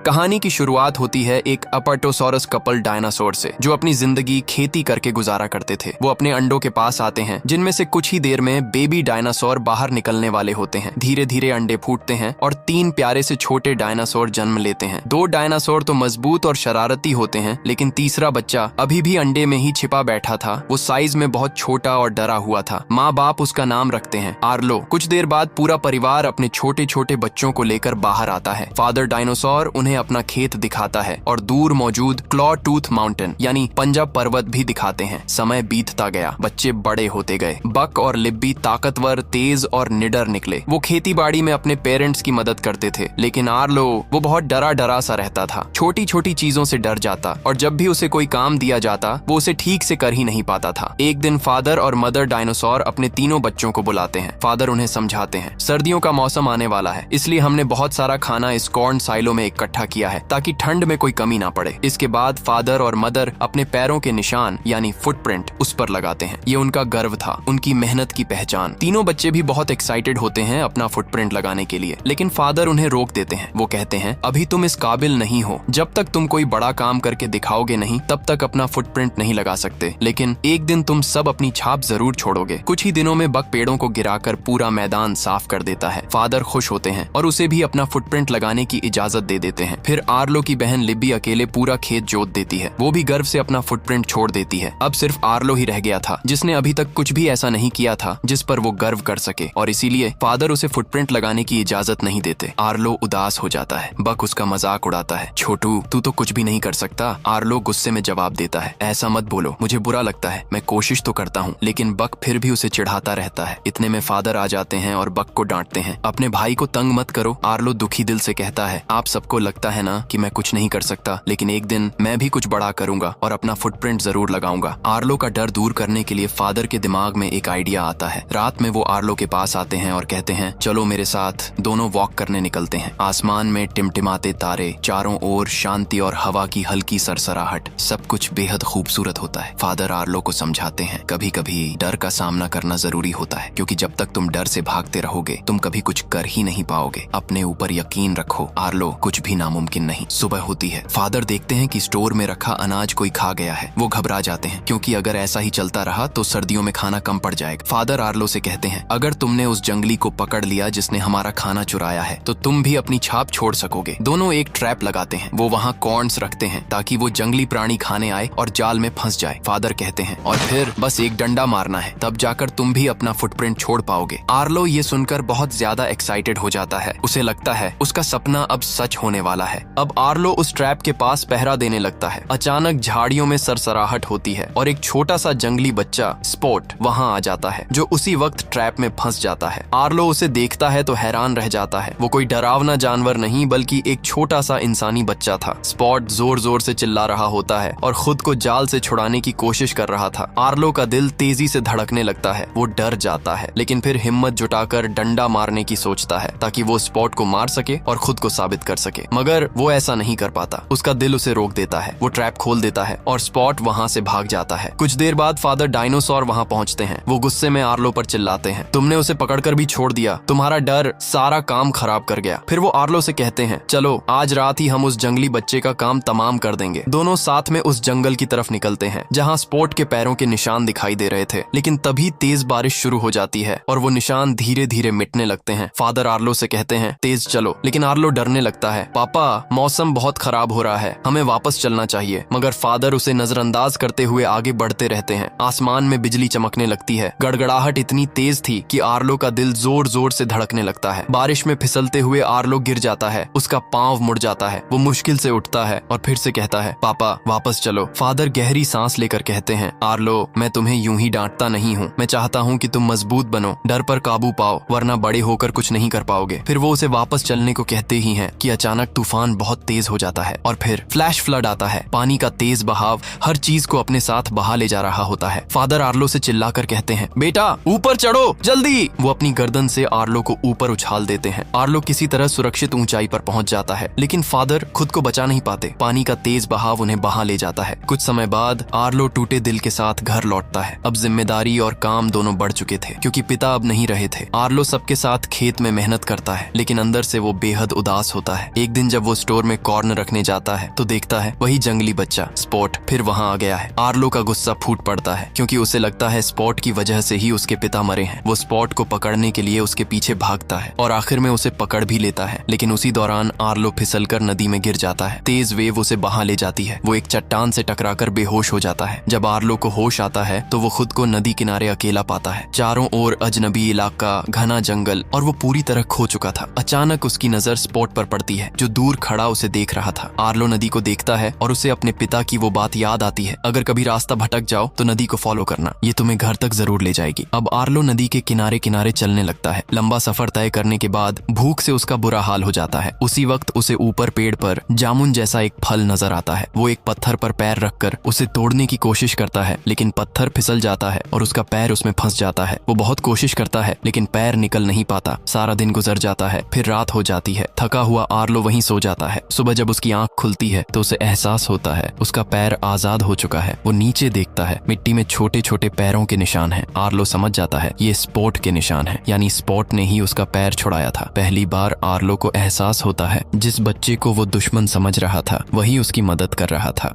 कहानी की शुरुआत होती है एक अपर्टोसॉरस कपल डायनासोर से, जो अपनी जिंदगी खेती करके गुजारा करते थे। वो अपने अंडों के पास आते हैं, जिनमें से कुछ ही देर में बेबी डायनासोर बाहर निकलने वाले होते हैं। धीरे धीरे अंडे फूटते हैं और 3 प्यारे से छोटे डायनासोर जन्म लेते हैं। 2 डायनासोर तो मजबूत और शरारती होते हैं, लेकिन तीसरा बच्चा अभी भी अंडे में ही छिपा बैठा था। वो साइज में बहुत छोटा और डरा हुआ था। माँ बाप उसका नाम रखते हैं आर्लो। कुछ देर बाद पूरा परिवार अपने छोटे छोटे बच्चों को लेकर बाहर आता है। फादर डायनासोर उन्हें अपना खेत दिखाता है और दूर मौजूद क्लॉ टूथ माउंटेन यानी पंजा पर्वत भी दिखाते हैं। समय बीतता गया, बच्चे बड़े होते गए। बक और लिब्बी ताकतवर, तेज और निडर निकले। वो खेती बाड़ी में अपने पेरेंट्स की मदद करते थे, लेकिन आर्लो वो बहुत डरा सा रहता था। छोटी छोटी चीजों से डर जाता और जब भी उसे कोई काम दिया जाता वो उसे ठीक से कर ही नहीं पाता था। एक दिन फादर और मदर डायनासोर अपने तीनों बच्चों को बुलाते हैं। फादर उन्हें समझाते हैं, सर्दियों का मौसम आने वाला है, इसलिए हमने बहुत सारा खाना इस कॉर्न साइलो में इकट्ठा किया है ताकि ठंड में कोई कमी ना पड़े। इसके बाद फादर और मदर अपने पैरों के निशान यानी फुटप्रिंट उस पर लगाते हैं। ये उनका गर्व था, उनकी मेहनत की पहचान। तीनों बच्चे भी बहुत एक्साइटेड होते हैं अपना फुटप्रिंट लगाने के लिए, लेकिन फादर उन्हें रोक देते हैं। वो कहते हैं, अभी तुम इस काबिल नहीं हो। जब तक तुम कोई बड़ा काम करके दिखाओगे नहीं, तब तक अपना फुटप्रिंट नहीं लगा सकते। लेकिन एक दिन तुम सब अपनी छाप जरूर छोड़ोगे। कुछ ही दिनों में बक पेड़ों को गिराकर पूरा मैदान साफ कर देता है। फादर खुश होते हैं और उसे भी अपना फुटप्रिंट लगाने की इजाजत दे देते हैं। फिर आर्लो की बहन लिब्बी अकेले पूरा खेत जोत देती है। वो भी गर्व से अपना फुटप्रिंट छोड़ देती है। अब सिर्फ आर्लो ही रह गया था, जिसने अभी तक कुछ भी ऐसा नहीं किया था जिस पर वो गर्व कर सके, और इसीलिए फादर उसे फुटप्रिंट लगाने की इजाजत नहीं देते। आर्लो उदास हो जाता है। बक उसका मजाक उड़ाता है, छोटू तू तो कुछ भी नहीं कर सकता। आर्लो गुस्से में जवाब देता है, ऐसा मत बोलो, मुझे बुरा लगता है, मैं कोशिश तो करता हूँ। लेकिन बक फिर भी उसे चिढ़ाता रहता है। इतने में फादर आ जाते हैं और बक को डांटते हैं, अपने भाई को तंग मत करो। आर्लो दुखी दिल से कहता है, आप सबको लगता है ना कि मैं कुछ नहीं कर सकता, लेकिन एक दिन मैं भी कुछ बड़ा करूंगा और अपना फुटप्रिंट जरूर लगाऊंगा। आर्लो का डर दूर करने के लिए फादर के दिमाग में एक आइडिया आता है। रात में वो आर्लो के पास आते हैं और कहते हैं, चलो मेरे साथ दोनों वॉक करने निकलते हैं। आसमान में टिमटिमाते तारे, चारों ओर शांति और हवा की हल्की सरसराहट, सब कुछ बेहद खूबसूरत होता है। फादर आर्लो को समझाते हैं, कभी कभी डर का सामना करना जरूरी होता है, क्योंकि जब तक तुम डर से भागते रहोगे तुम कभी कुछ कर ही नहीं पाओगे। अपने ऊपर यकीन रखो आर्लो, कुछ भी नामुमकिन नहीं। सुबह होती है। फादर देखते हैं कि स्टोर में रखा अनाज कोई खा गया है। वो घबरा जाते हैं, क्योंकि अगर ऐसा ही चलता रहा तो सर्दियों में खाना कम पड़ जाएगा। फादर आर्लो से कहते हैं, अगर तुमने उस जंगली को पकड़ लिया जिसने हमारा खाना चुराया है, तो तुम भी अपनी छाप छोड़ सकोगे। दोनों एक ट्रैप लगाते हैं। वो वहाँ कॉर्न्स रखते हैं ताकि वो जंगली प्राणी खाने आए और जाल में फंस जाए। फादर कहते हैं, और फिर बस एक डंडा मारना है, तब जाकर तुम भी अपना फुटप्रिंट छोड़ पाओगे। आर्लो ये सुनकर बहुत ज्यादा एक्साइटेड हो जाता है। उसे लगता है उसका सपना अब सच होने वाला है। अब आर्लो उस ट्रैप के पास पहरा देने लगता है। अचानक झाड़ियों में सरसराहट होती है और एक छोटा सा जंगली बच्चा स्पॉट वहाँ आ जाता है, जो उसी वक्त ट्रैप में फंस जाता है। आर्लो उसे देखता है तो हैरान रह जाता है। वो कोई डरावना जानवर नहीं, बल्कि एक छोटा सा इंसानी बच्चा था। स्पॉट जोर जोर से चिल्ला रहा होता है और खुद को जाल से छुड़ाने की कोशिश कर रहा था। आर्लो का दिल तेजी से धड़कने लगता है। वो डर जाता है, लेकिन फिर हिम्मत जुटाकर डंडा मारने की सोचता है ताकि वो स्पॉट को मार सके और खुद को साबित कर सके, मगर वो ऐसा नहीं कर पाता। उसका दिल उसे रोक देता है। वो ट्रैप खोल देता है और स्पॉट वहाँ से भाग जाता है। कुछ देर बाद फादर डायनासोर वहाँ पहुँचते हैं। वो गुस्से में आर्लो पर चिल्लाते हैं, तुमने उसे पकड़कर भी छोड़ दिया, तुम्हारा डर सारा काम खराब कर गया। फिर वो आर्लो से कहते हैं, चलो आज रात ही हम उस जंगली बच्चे का काम तमाम कर देंगे। दोनों साथ में उस जंगल की तरफ निकलते हैं जहाँ स्पॉट के पैरों के निशान दिखाई दे रहे थे, लेकिन तभी तेज बारिश शुरू हो जाती है और वो निशान धीरे धीरे मिटने लगते हैं। फादर आर्लो से कहते हैं, तेज चलो, लेकिन आर्लो डरने लगता है। पापा, मौसम बहुत खराब हो रहा है, हमें वापस चलना चाहिए। मगर फादर उसे नजरअंदाज करते हुए आगे बढ़ते रहते हैं। आसमान में बिजली चमकने लगती है। गड़गड़ाहट इतनी तेज थी कि आर्लो का दिल जोर जोर से धड़कने लगता है। बारिश में फिसलते हुए आर्लो गिर जाता है। उसका पांव मुड़ जाता है। वो मुश्किल से उठता है और फिर से कहता है, पापा वापस चलो। फादर गहरी सांस लेकर कहते हैं, आर्लो, मैं तुम्हें यूं ही डांटता नहीं हूँ। मैं चाहता हूँ कि तुम मजबूत बनो, डर पर काबू पाओ, वरना बड़े होकर कुछ नहीं कर पाओगे। फिर वो उसे वापस चलने को कहते ही हैं कि अचानक तूफान बहुत तेज हो जाता है और फिर फ्लैश फ्लड आता है। पानी का तेज बहाव हर चीज को अपने साथ बहा ले जा रहा होता है। फादर आर्लो से चिल्लाकर कहते हैं, बेटा ऊपर चढ़ो जल्दी। वो अपनी गर्दन से आर्लो को ऊपर उछाल देते हैं। आर्लो किसी तरह सुरक्षित ऊंचाई पर पहुंच जाता है, लेकिन फादर खुद को बचा नहीं पाते। पानी का तेज बहाव उन्हें बहा ले जाता है। कुछ समय बाद आर्लो टूटे दिल के साथ घर लौटता है। अब जिम्मेदारी और काम दोनों बढ़ चुके थे, क्योंकि पिता अब नहीं रहे थे। आर्लो सबके साथ खेत में मेहनत करता है, लेकिन अंदर से वो बेहद उदास होता है। एक दिन जब वो स्टोर में कॉर्न रखने जाता है तो देखता है वही जंगली बच्चा स्पॉट फिर वहाँ आ गया है। आर्लो का गुस्सा फूट पड़ता है क्योंकि उसे लगता है स्पॉट की वजह से ही उसके पिता मरे हैं। वो स्पॉट को पकड़ने के लिए उसके पीछे भागता है और आखिर में उसे पकड़ भी लेता है, लेकिन उसी दौरान आर्लो फिसलकर नदी में गिर जाता है। तेज वेव उसे बहा ले जाती है। वो एक चट्टान से टकराकर बेहोश हो जाता है। जब आर्लो को होश आता है तो वो खुद को नदी किनारे अकेला पाता है। चारों ओर अजनबी इलाका, घना जंगल और वो पूरी तरह खो चुका था। अचानक उसकी नजर स्पॉट पर पड़ती है जो दूर खड़ा उसे देख रहा था। आर्लो नदी को देखता है और उसे अपने पिता की वो बात याद आती है, अगर कभी रास्ता भटक जाओ तो नदी को फॉलो करना, ये तुम्हें घर तक जरूर ले जाएगी। अब आर्लो नदी के किनारे किनारे चलने लगता है। लंबा सफर तय करने के बाद भूख से उसका बुरा हाल हो जाता है। उसी वक्त उसे ऊपर पेड़ पर जामुन जैसा एक फल नजर आता है। वो एक पत्थर पर पैर रखकर उसे तोड़ने की कोशिश करता है, लेकिन पत्थर फिसल जाता है और उसका पैर उसमें फंस जाता है। वो बहुत कोशिश करता है लेकिन पैर निकल नहीं पाता। सारा दिन गुजर जाता है, फिर रात हो जाती है। थका हुआ आर्लो वहीं सो जाता है। सुबह जब उसकी आंख खुलती है तो उसे एहसास होता है उसका पैर आजाद हो चुका है। वो नीचे देखता है, मिट्टी में छोटे छोटे पैरों के निशान हैं। आर्लो समझ जाता है ये स्पॉट के निशान हैं, यानी स्पॉट ने ही उसका पैर छुड़ाया था। पहली बार आर्लो को एहसास होता है जिस बच्चे को वो दुश्मन समझ रहा था वही उसकी मदद कर रहा था।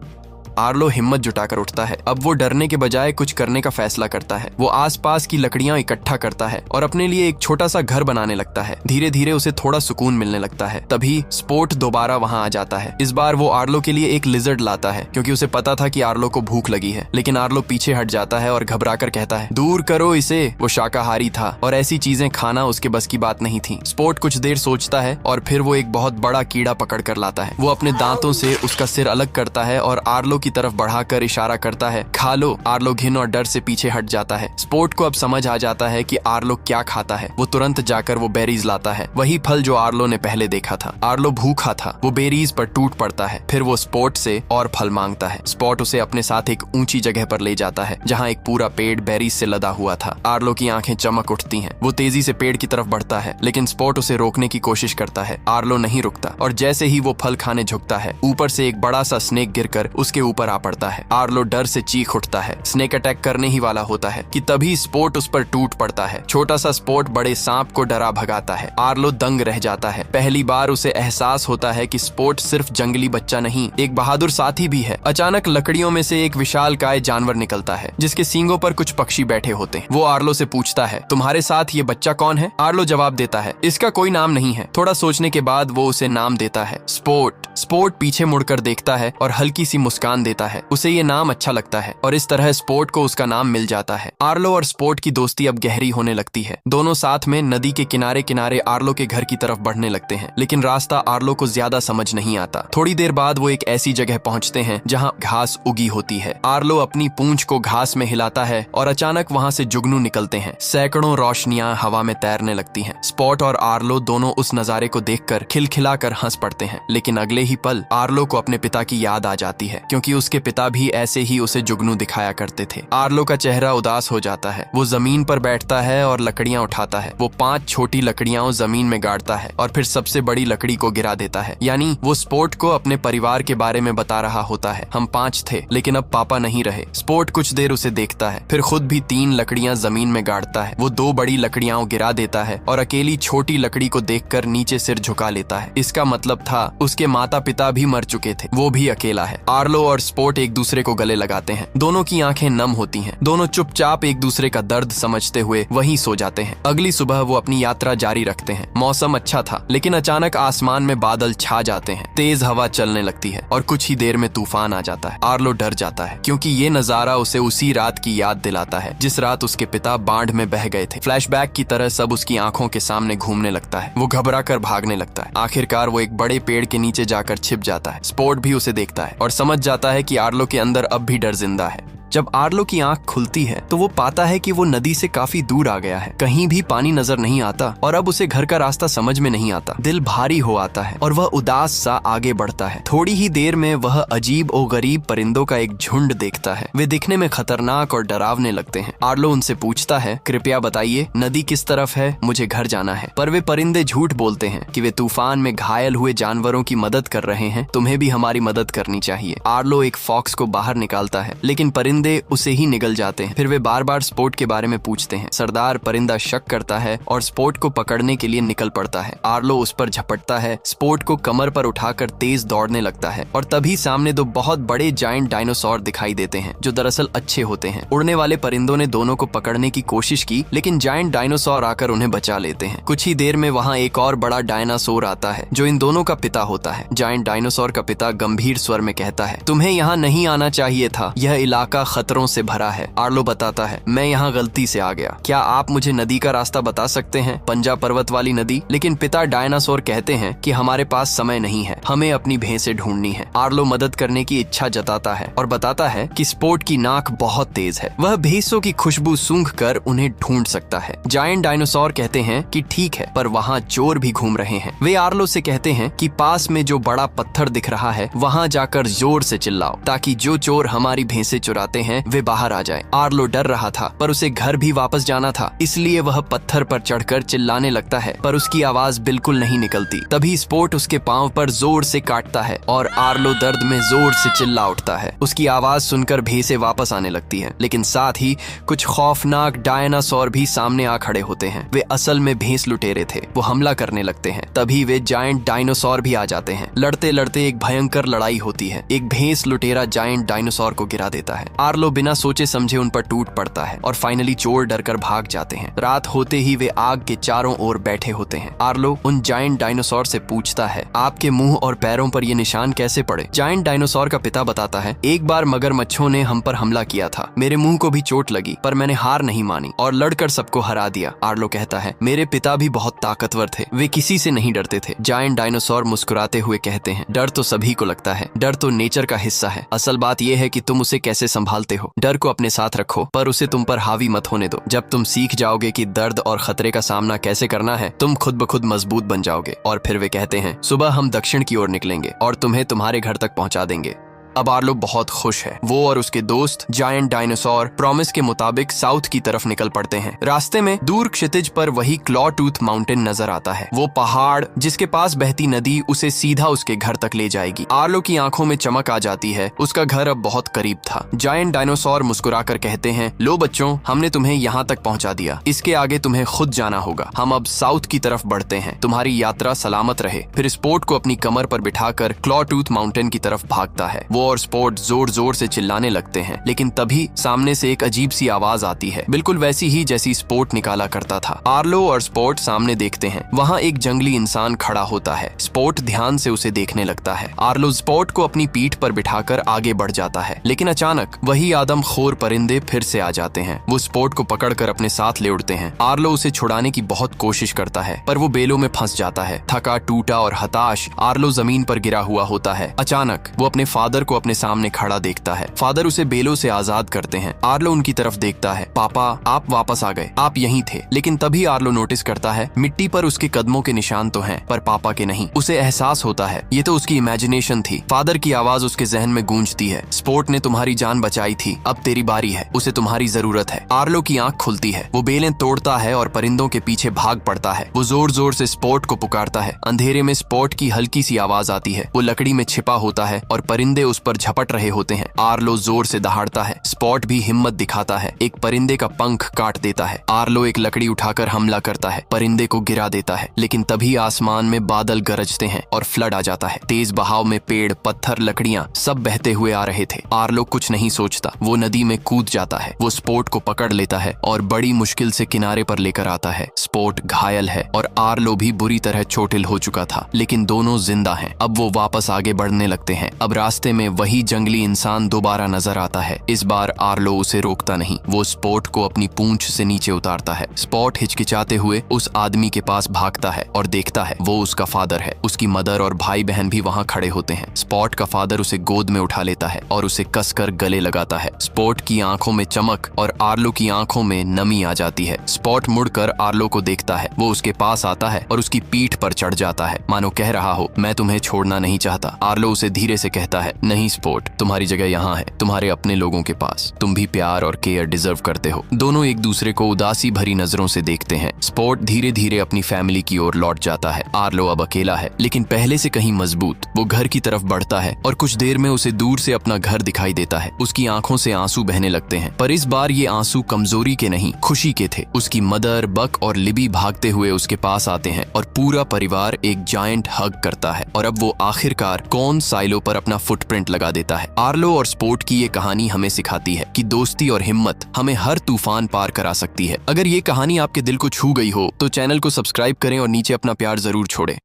आर्लो हिम्मत जुटाकर उठता है। अब वो डरने के बजाय कुछ करने का फैसला करता है। वो आसपास की लकड़ियां इकट्ठा करता है और अपने लिए एक छोटा सा घर बनाने लगता है। धीरे धीरे उसे थोड़ा सुकून मिलने लगता है। तभी स्पॉट दोबारा वहां आ जाता है। इस बार वो आर्लो के लिए एक लिजर्ड लाता है क्योंकि उसे पता था कि आर्लो को भूख लगी है, लेकिन आर्लो पीछे हट जाता है और घबराकर कहता है दूर करो इसे। वो शाकाहारी था और ऐसी चीजें खाना उसके बस की बात नहीं थी। स्पॉट कुछ देर सोचता है और फिर वो एक बहुत बड़ा कीड़ा पकड़ कर लाता है। वो अपने दांतों से उसका सिर अलग करता है और आर्लो की तरफ बढ़ाकर इशारा करता है खा लो। आर्लो घिन और डर से पीछे हट जाता है। स्पॉट को अब समझ आ जाता है कि आर्लो क्या खाता है। वो तुरंत जाकर वो बेरीज लाता है, वही फल जो आर्लो ने पहले देखा था। आर्लो भूखा था। वो बेरीज पर टूट पड़ता है। फिर वो स्पॉट से और फल मांगता है। स्पॉट उसे अपने साथ एक ऊंची जगह पर ले जाता है जहाँ एक पूरा पेड़ बेरीज से लदा हुआ था। आर्लो की आंखें चमक उठती हैं। वो तेजी से पेड़ की तरफ बढ़ता है, लेकिन स्पॉट उसे रोकने की कोशिश करता है। आर्लो नहीं रुकता और जैसे ही वो फल खाने झुकता है ऊपर से एक बड़ा सा स्नेक गिरकर उसके ऊपर आ पड़ता है। आर्लो डर से चीख उठता है। स्नेक अटैक करने ही वाला होता है कि तभी स्पॉट उस पर टूट पड़ता है। छोटा सा स्पॉट बड़े सांप को डरा भगाता है। आर्लो दंग रह जाता है। पहली बार उसे एहसास होता है कि स्पॉट सिर्फ जंगली बच्चा नहीं, एक बहादुर साथी भी है। अचानक लकड़ियों में से एक विशालकाय जानवर निकलता है जिसके सींगों पर कुछ पक्षी बैठे होते हैं। वो आर्लो से पूछता है तुम्हारे साथ ये बच्चा कौन है? आर्लो जवाब देता है इसका कोई नाम नहीं है। थोड़ा सोचने के बाद वो उसे नाम देता है स्पॉट। स्पॉट पीछे मुड़कर देखता है और हल्की सी मुस्कान देता है। उसे ये नाम अच्छा लगता है और इस तरह स्पॉट को उसका नाम मिल जाता है। आर्लो और स्पॉट की दोस्ती अब गहरी होने लगती है। दोनों साथ में नदी के किनारे किनारे आर्लो के घर की तरफ बढ़ने लगते हैं, लेकिन रास्ता आर्लो को ज्यादा समझ नहीं आता। थोड़ी देर बाद वो एक ऐसी जगह पहुंचते हैं जहां घास उगी होती है। आर्लो अपनी पूंछ को घास में हिलाता है और अचानक वहां से जुगनू निकलते हैं। सैकड़ों रोशनियां हवा में तैरने लगती हैं। स्पॉट और आर्लो दोनों उस नजारे को देखकर खिलखिलाकर हंस पड़ते हैं, लेकिन अगले ही पल आर्लो को अपने पिता की याद आ जाती है क्योंकि उसके पिता भी ऐसे ही उसे जुगनू दिखाया करते थे। आर्लो का चेहरा उदास हो जाता है। वो जमीन पर बैठता है और लकड़ियां उठाता है। वो 5 छोटी लकड़ियां जमीन में गाड़ता है और फिर सबसे बड़ी लकड़ी को गिरा देता है। यानी वो स्पॉट को अपने परिवार के बारे में बता रहा होता है। हम 5 थे लेकिन अब पापा नहीं रहे। स्पॉट कुछ देर उसे देखता है, फिर खुद भी 3 लकड़ियां जमीन में गाड़ता है। वो 2 बड़ी लकड़ियां गिरा देता है और अकेली छोटी लकड़ी को देखकर नीचे सिर झुका लेता है। इसका मतलब था उसके माता पिता भी मर चुके थे, वो भी अकेला है। आर्लो और स्पॉट एक दूसरे को गले लगाते हैं। दोनों की आंखें नम होती हैं। दोनों चुपचाप एक दूसरे का दर्द समझते हुए वहीं सो जाते हैं। अगली सुबह वो अपनी यात्रा जारी रखते हैं। मौसम अच्छा था, लेकिन अचानक आसमान में बादल छा जाते हैं। तेज हवा चलने लगती है और कुछ ही देर में तूफान आ जाता है। आर्लो डर जाता है क्योंकि ये नजारा उसे उसी रात की याद दिलाता है जिस रात उसके पिता बाढ़ में बह गए थे। फ्लैशबैक की तरह सब उसकी आंखों के सामने घूमने लगता है। वो घबरा कर भागने लगता है। आखिरकार वो एक बड़े पेड़ के नीचे जाकर छिप जाता है। स्पॉट भी उसे देखता है और समझ जाता है कि आर्लो के अंदर अब भी डर जिंदा है। जब आर्लो की आंख खुलती है तो वो पाता है कि वो नदी से काफी दूर आ गया है। कहीं भी पानी नजर नहीं आता और अब उसे घर का रास्ता समझ में नहीं आता। दिल भारी हो आता है और वह उदास सा आगे बढ़ता है। थोड़ी ही देर में वह अजीब और गरीब परिंदों का एक झुंड देखता है। वे दिखने में खतरनाक और डरावने लगते हैं। आर्लो उनसे पूछता है कृपया बताइए नदी किस तरफ है, मुझे घर जाना है। पर वे परिंदे झूठ बोलते हैं कि वे तूफान में घायल हुए जानवरों की मदद कर रहे हैं, तुम्हें भी हमारी मदद करनी चाहिए। आर्लो एक फॉक्स को बाहर निकालता है, लेकिन परिंदे परिंदे उसे ही निगल जाते हैं। फिर वे बार बार स्पोर्ट के बारे में पूछते हैं। सरदार परिंदा शक करता है और स्पोर्ट को पकड़ने के लिए निकल पड़ता है। आर्लो उस पर झपटता है, स्पोर्ट को कमर पर उठाकर तेज दौड़ने लगता है और तभी सामने दो बहुत बड़े जायंट डायनासोर दिखाई देते हैं जो दरअसल अच्छे होते हैं। उड़ने वाले परिंदों ने दोनों को पकड़ने की कोशिश की, लेकिन जायंट डायनासोर आकर उन्हें बचा लेते हैं। कुछ ही देर में वहाँ एक और बड़ा डायनासोर आता है जो इन दोनों का पिता होता है। जायंट डायनासोर का पिता गंभीर स्वर में कहता है, तुम्हें यहाँ नहीं आना चाहिए था, यह इलाका खतरों से भरा है। आर्लो बताता है, मैं यहाँ गलती से आ गया, क्या आप मुझे नदी का रास्ता बता सकते हैं, पंजा पर्वत वाली नदी? लेकिन पिता डायनासोर कहते हैं कि हमारे पास समय नहीं है, हमें अपनी भैंसें ढूंढनी है। आर्लो मदद करने की इच्छा जताता है और बताता है कि स्पोर्ट की नाक बहुत तेज है, वह भैंसों की खुशबू सूंघ कर उन्हें ढूंढ सकता है। जायंट डायनासोर कहते हैं कि ठीक है, पर वहाँ चोर भी घूम रहे हैं। वे आर्लो से कहते हैं कि पास में जो बड़ा पत्थर दिख रहा है वहाँ जाकर जोर से चिल्लाओ ताकि जो चोर हमारी भैंसें चुराते हैं वे बाहर आ जाए। आर्लो डर रहा था पर उसे घर भी वापस जाना था, इसलिए वह पत्थर पर चढ़कर चिल्लाने लगता है, पर उसकी आवाज बिल्कुल नहीं निकलती। तभी स्पोर्ट उसके पांव पर जोर से काटता है और आर्लो दर्द में जोर से चिल्ला उठता है। उसकी आवाज सुनकर भैंसें वापस आने लगती हैं, लेकिन साथ ही कुछ खौफनाक डायनासोर भी सामने आ खड़े होते हैं। वे असल में भैंस लुटेरे थे, वो हमला करने लगते हैं। तभी वे जायंट डायनासोर भी आ जाते हैं। लड़ते लड़ते एक भयंकर लड़ाई होती है। एक भैंस लुटेरा जायंट डायनासोर को गिरा देता है। आर्लो बिना सोचे समझे उन पर टूट पड़ता है और फाइनली चोर डरकर भाग जाते हैं। रात होते ही वे आग के चारों ओर बैठे होते हैं। आर्लो उन जायंट डायनासोर से पूछता है, आपके मुंह और पैरों पर ये निशान कैसे पड़े? जायंट डायनासोर का पिता बताता है, एक बार मगरमच्छों ने हम पर हमला किया था, मेरे मुंह को भी चोट लगी, पर मैंने हार नहीं मानी और लड़कर सबको हरा दिया। आर्लो कहता है, मेरे पिता भी बहुत ताकतवर थे, वे किसी से नहीं डरते थे। जायंट डायनासोर मुस्कुराते हुए कहते हैं, डर तो सभी को लगता है, डर तो नेचर का हिस्सा है, असल बात यह है कि तुम उसे कैसे संभालते हो। डर को अपने साथ रखो पर उसे तुम पर हावी मत होने दो। जब तुम सीख जाओगे कि दर्द और खतरे का सामना कैसे करना है, तुम खुद ब खुद मजबूत बन जाओगे। और फिर वे कहते हैं, सुबह हम दक्षिण की ओर निकलेंगे और तुम्हें तुम्हारे घर तक पहुंचा देंगे। अब आर्लो बहुत खुश है। वो और उसके दोस्त जायंट डायनासोर प्रॉमिस के मुताबिक साउथ की तरफ निकल पड़ते हैं। रास्ते में दूर क्षितिज पर वही क्लॉ टूथ माउंटेन नजर आता है। वो पहाड़ जिसके पास बहती नदी उसे सीधा उसके घर तक ले जाएगी। आर्लो की आंखों में चमक आ जाती है, उसका घर अब बहुत करीब था। जायंट डायनासोर मुस्कुराकर कहते हैं, लो बच्चों, हमने तुम्हें यहाँ तक पहुँचा दिया, इसके आगे तुम्हें खुद जाना होगा। हम अब साउथ की तरफ बढ़ते हैं, तुम्हारी यात्रा सलामत रहे। फिर स्पोर्ट को अपनी कमर पर बिठाकर क्लॉ टूथ माउंटेन की तरफ भागता है। वो और स्पोर्ट जोर जोर से चिल्लाने लगते हैं, लेकिन तभी सामने से एक अजीब सी आवाज आती है, बिल्कुल वैसी ही जैसी स्पोर्ट निकाला करता था। आर्लो और स्पोर्ट सामने देखते हैं, वहाँ एक जंगली इंसान खड़ा होता है। स्पोर्ट ध्यान से उसे देखने लगता है। आर्लो स्पोर्ट को अपनी पीठ पर बिठाकर आगे बढ़ जाता है, लेकिन अचानक वही आदमखोर परिंदे फिर से आ जाते हैं। वो स्पोर्ट को पकड़कर अपने साथ ले उड़ते हैं। आर्लो उसे छुड़ाने की बहुत कोशिश करता है, पर वो बेलों में फंस जाता है। थका टूटा और हताश आर्लो जमीन पर गिरा हुआ होता है। अचानक वो अपने फादर को अपने सामने खड़ा देखता है। फादर उसे बेलों से आजाद करते हैं। आर्लो उनकी तरफ देखता है, पापा आप वापस आ गए, आप यहीं थे। लेकिन तभी आर्लो नोटिस करता है मिट्टी पर उसके कदमों के निशान तो हैं, पर पापा के नहीं। उसे एहसास होता है ये तो उसकी इमेजिनेशन थी। फादर की आवाज उसके जहन में गूंजती है, स्पोर्ट ने तुम्हारी जान बचाई थी, अब तेरी बारी है, उसे तुम्हारी जरूरत है। आर्लो की आंख खुलती है, वो बेलें तोड़ता है और परिंदों के पीछे भाग पड़ता है। वो जोर जोर से स्पोर्ट को पुकारता है। अंधेरे में स्पोर्ट की हल्की सी आवाज आती है। वो लकड़ी में छिपा होता है और परिंदे उस पर झपट रहे होते हैं। आर्लो जोर से दहाड़ता है। स्पॉट भी हिम्मत दिखाता है, एक परिंदे का पंख काट देता है। आर्लो एक लकड़ी उठाकर हमला करता है, परिंदे को गिरा देता है। लेकिन तभी आसमान में बादल गरजते हैं और फ्लड आ जाता है। तेज बहाव में पेड़, पत्थर, लकड़ियां सब बहते हुए आ रहे थे। आर्लो कुछ नहीं सोचता, वो नदी में कूद जाता है। वो स्पोर्ट को पकड़ लेता है और बड़ी मुश्किल से किनारे पर लेकर आता है। स्पोर्ट घायल है और आर्लो भी बुरी तरह चोटिल हो चुका था, लेकिन दोनों जिंदा हैं। अब वो वापस आगे बढ़ने लगते हैं। अब रास्ते में वही जंगली इंसान दोबारा नजर आता है। इस बार आर्लो उसे रोकता नहीं, वो स्पोर्ट को अपनी पूंछ से नीचे उतारता है। स्पॉट हिचकिचाते हुए उस आदमी के पास भागता है और देखता है वो उसका फादर है। उसकी मदर और भाई बहन भी वहाँ खड़े होते हैं। स्पॉट का फादर उसे गोद में उठा लेता है और उसे कसकर गले लगाता है। स्पॉट की आंखों में चमक और आर्लो की आंखों में नमी आ जाती है। स्पॉट मुड़कर आर्लो को देखता है। वो उसके पास आता है और उसकी पीठ पर चढ़ जाता है, मानो कह रहा हो मैं तुम्हें छोड़ना नहीं चाहता। आर्लो उसे धीरे से कहता है, नहीं नहीं स्पोर्ट, तुम्हारी जगह यहाँ है, तुम्हारे अपने लोगों के पास। तुम भी प्यार और केयर डिजर्व करते हो। दोनों एक दूसरे को उदासी भरी नजरों से देखते हैं। स्पोर्ट धीरे धीरे अपनी फैमिली की ओर लौट जाता है। आर्लो अब अकेला है, लेकिन पहले से कहीं मजबूत। वो घर की तरफ बढ़ता है और कुछ देर में उसे दूर से अपना घर दिखाई देता है। उसकी आंखों से आंसू बहने लगते हैं, पर इस बार ये आंसू कमजोरी के नहीं, खुशी के थे। उसकी मदर, बक और लिबी भागते हुए उसके पास आते हैं और पूरा परिवार एक जायंट हग करता है। और अब वो आखिरकार कौन साइलो पर अपना फुटप्रिंट लगा देता है। आर्लो और स्पोर्ट की ये कहानी हमें सिखाती है कि दोस्ती और हिम्मत हमें हर तूफान पार करा सकती है। अगर ये कहानी आपके दिल को छू गई हो तो चैनल को सब्सक्राइब करें और नीचे अपना प्यार जरूर छोड़ें।